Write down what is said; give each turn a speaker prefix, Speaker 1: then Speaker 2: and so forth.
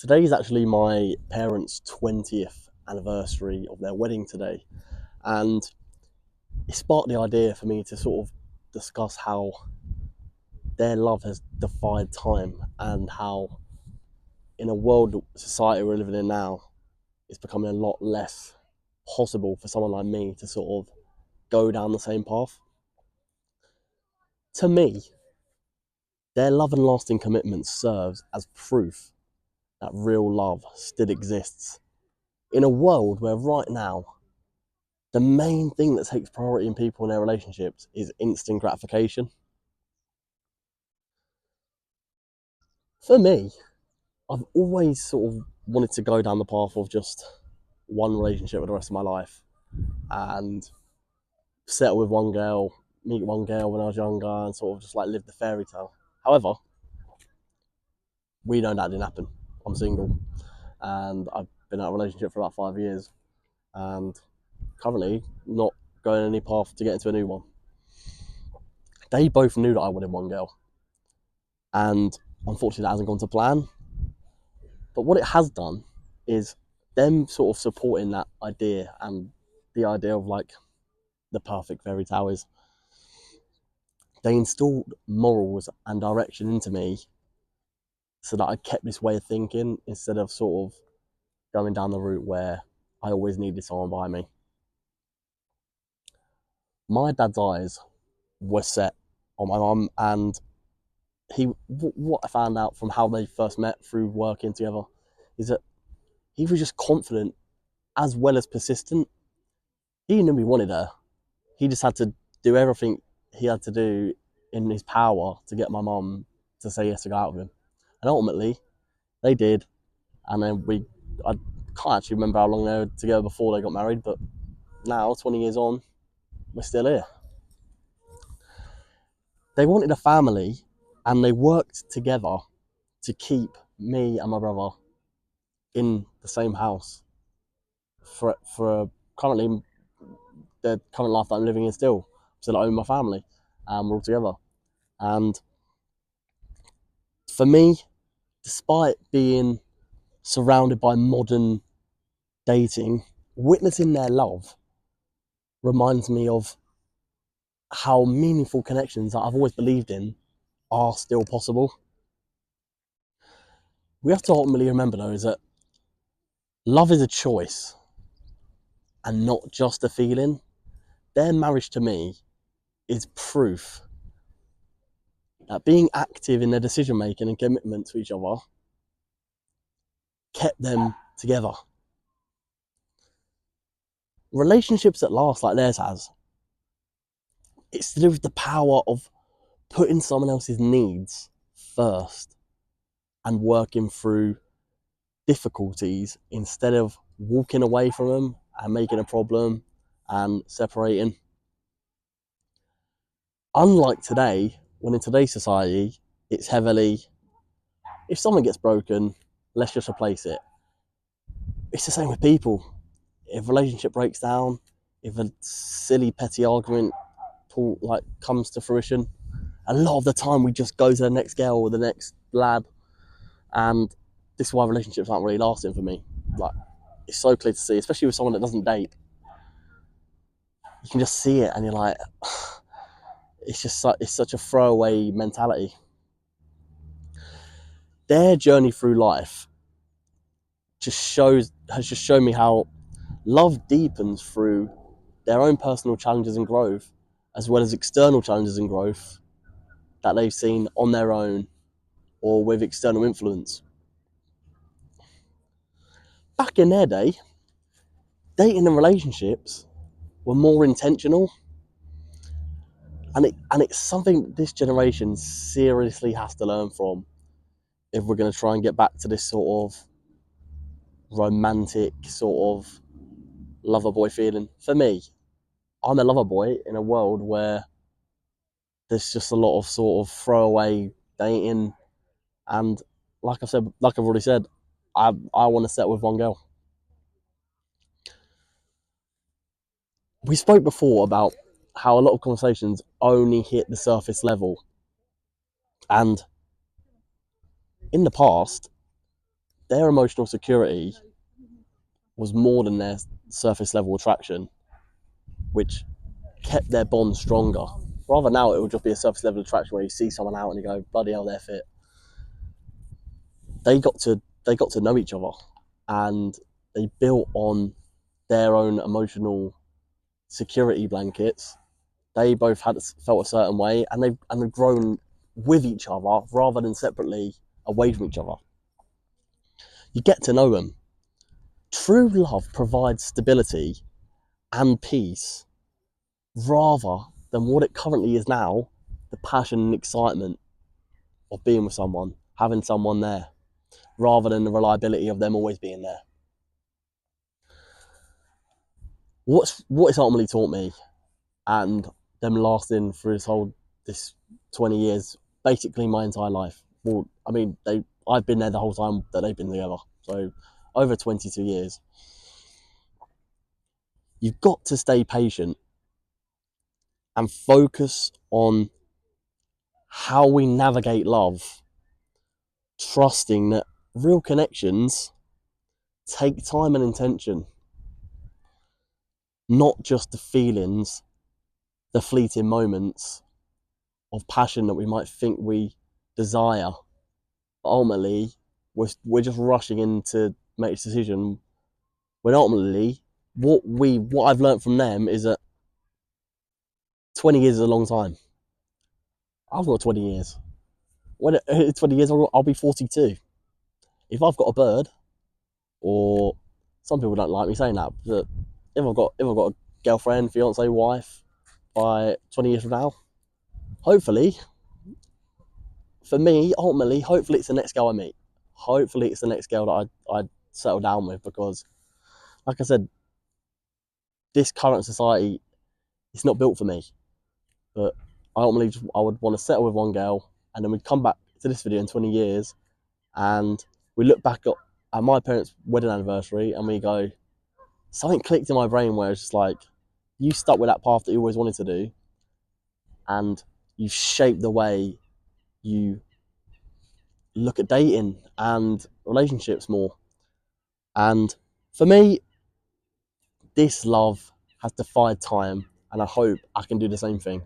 Speaker 1: Today is actually my parents' 20th anniversary of their wedding today, and it sparked the idea for me to sort of discuss how their love has defied time and how, in a world society we're living in now, it's becoming a lot less possible for someone like me to sort of go down the same path. To me, their love and lasting commitment serves as proof that real love still exists in a world where right now the main thing that takes priority in people in their relationships is instant gratification. For me, I've always sort of wanted to go down the path of just one relationship for the rest of my life and settle with one girl, meet one girl when I was younger, and sort of just like live the fairy tale. However, we know that didn't happen. I'm single and I've been in a relationship for about 5 years and currently not going any path to get into a new one. They both knew that I wanted one girl, and unfortunately that hasn't gone to plan. But what it has done is them sort of supporting that idea and the idea of like the perfect fairy tale is they installed morals and direction into me so that I kept this way of thinking instead of sort of going down the route where I always needed someone by me. My dad's eyes were set on my mum, and what I found out from how they first met through working together is that he was just confident as well as persistent. He knew he wanted her. He just had to do everything he had to do in his power to get my mum to say yes to go out with him. And ultimately, they did. And then I can't actually remember how long they were together before they got married, but now, 20 years on, we're still here. They wanted a family and they worked together to keep me and my brother in the same house for currently the current life that I'm living in still. So I own my family and we're all together. And for me, despite being surrounded by modern dating, witnessing their love reminds me of how meaningful connections that I've always believed in are still possible. We have to ultimately remember though is that love is a choice and not just a feeling. Their marriage to me is proof that being active in their decision making and commitment to each other kept them together. Relationships that last like theirs has, it's to do with the power of putting someone else's needs first and working through difficulties instead of walking away from them and making a problem and separating. Unlike today, when in today's society, it's heavily, if something gets broken, let's just replace it. It's the same with people. If a relationship breaks down, if a silly petty argument comes to fruition, a lot of the time we just go to the next girl or the next lad, and this is why relationships aren't really lasting for me. Like, it's so clear to see, especially with someone that doesn't date. You can just see it, and you're like, it's such a throwaway mentality. Their journey through life has just shown me how love deepens through their own personal challenges and growth, as well as external challenges and growth that they've seen on their own or with external influence. Back in their day, dating and relationships were more intentional, and it's something this generation seriously has to learn from if we're going to try and get back to this sort of romantic sort of lover boy feeling. For me, I'm a lover boy in a world where there's just a lot of sort of throwaway dating, and like I've already said, I want to settle with one girl. We spoke before about how a lot of conversations only hit the surface level, and in the past, their emotional security was more than their surface level attraction, which kept their bond stronger. Rather now, it would just be a surface level attraction where you see someone out and you go, bloody hell, they're fit. They got to know each other, and they built on their own emotional security blankets. They both had felt a certain way, and they've grown with each other rather than separately away from each other. You get to know them. True love provides stability and peace rather than what it currently is now, the passion and excitement of being with someone, having someone there, rather than the reliability of them always being there. What it's ultimately taught me, and them lasting through this 20 years, basically my entire life. Well, I mean, I've been there the whole time that they've been together, so over 22 years. You've got to stay patient and focus on how we navigate love, trusting that real connections take time and intention, not just the feelings, the fleeting moments of passion that we might think we desire. But ultimately, we're just rushing in to make this decision when ultimately what I've learned from them is that 20 years is a long time. I've got 20 years. When 20 years, I'll be 42. If I've got a bird, or some people don't like me saying that, but if I've got a girlfriend, fiance, wife by 20 years from now, hopefully, for me, ultimately, hopefully it's the next girl I meet. Hopefully it's the next girl that I settle down with, because, like I said, this current society, it's not built for me. But I would want to settle with one girl, and then we'd come back to this video in 20 years, and we look back at my parents' wedding anniversary, and we go, something clicked in my brain where it's just like, you stuck with that path that you always wanted to do, and you shaped the way you look at dating and relationships more. And for me, this love has defied time, and I hope I can do the same thing.